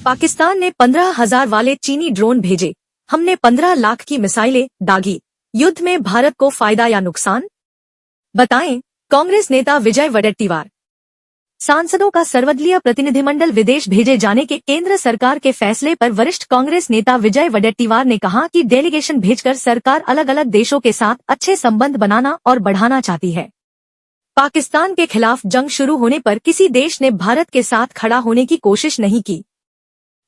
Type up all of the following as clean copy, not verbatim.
पाकिस्तान ने 15,000 वाले चीनी ड्रोन भेजे, हमने 15 लाख की मिसाइलें दागी। युद्ध में भारत को फायदा या नुकसान? बताएं। कांग्रेस नेता विजय वडेट्टीवार। सांसदों का सर्वदलीय प्रतिनिधिमंडल विदेश भेजे जाने के केंद्र सरकार के फैसले पर वरिष्ठ कांग्रेस नेता विजय वडेट्टीवार ने कहा कि डेलीगेशन भेजकर सरकार अलग अलग देशों के साथ अच्छे संबंध बनाना और बढ़ाना चाहती है। पाकिस्तान के खिलाफ जंग शुरू होने पर किसी देश ने भारत के साथ खड़ा होने की कोशिश नहीं की।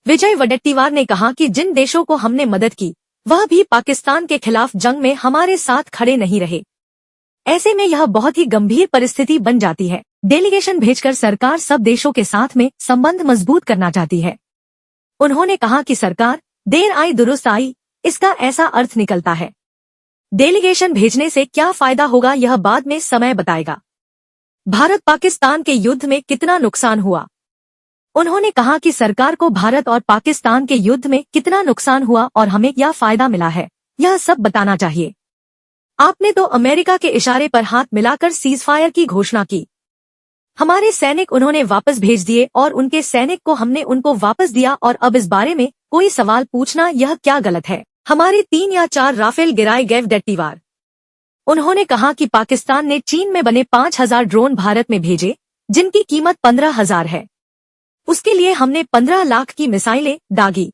विजय वडेट्टीवार ने कहा कि जिन देशों को हमने मदद की, वह भी पाकिस्तान के खिलाफ जंग में हमारे साथ खड़े नहीं रहे। ऐसे में यह बहुत ही गंभीर परिस्थिति बन जाती है। डेलीगेशन भेजकर सरकार सब देशों के साथ में संबंध मजबूत करना चाहती है। उन्होंने कहा कि सरकार देर आई दुरुस्त आई, इसका ऐसा अर्थ निकलता है। डेलीगेशन भेजने से क्या फायदा होगा यह बाद में समय बताएगा। भारत पाकिस्तान के युद्ध में कितना नुकसान हुआ? उन्होंने कहा कि सरकार को भारत और पाकिस्तान के युद्ध में कितना नुकसान हुआ और हमें क्या फायदा मिला है, यह सब बताना चाहिए। आपने तो अमेरिका के इशारे पर हाथ मिलाकर सीजफायर की घोषणा की। हमारे सैनिक उन्होंने वापस भेज दिए और उनके सैनिक को हमने उनको वापस दिया, और अब इस बारे में कोई सवाल पूछना यह क्या गलत है? हमारे 3 या 4 राफेल गिराए गए। वडेट्टीवार। उन्होंने कहा कि पाकिस्तान ने चीन में बने 5,000 ड्रोन भारत में भेजे, जिनकी कीमत 15,000 है। उसके लिए हमने 15 लाख की मिसाइलें दागी।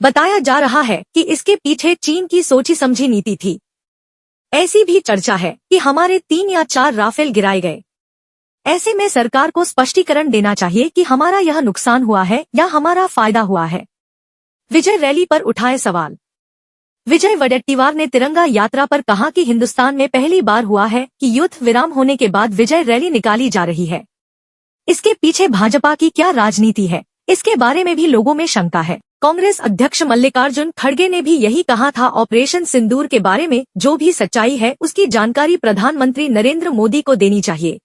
बताया जा रहा है कि इसके पीछे चीन की सोची समझी नीति थी। ऐसी भी चर्चा है कि हमारे 3 या 4 राफेल गिराए गए। ऐसे में सरकार को स्पष्टीकरण देना चाहिए कि हमारा यह नुकसान हुआ है या हमारा फायदा हुआ है। विजय रैली पर उठाए सवाल। विजय वडेट्टीवार ने तिरंगा यात्रा पर कहा कि हिंदुस्तान में पहली बार हुआ है कि युद्ध विराम होने के बाद विजय रैली निकाली जा रही है। इसके पीछे भाजपा की क्या राजनीति है, इसके बारे में भी लोगों में शंका है। कांग्रेस अध्यक्ष मल्लिकार्जुन खड़गे ने भी यही कहा था। ऑपरेशन सिंदूर के बारे में जो भी सच्चाई है उसकी जानकारी प्रधानमंत्री नरेंद्र मोदी को देनी चाहिए।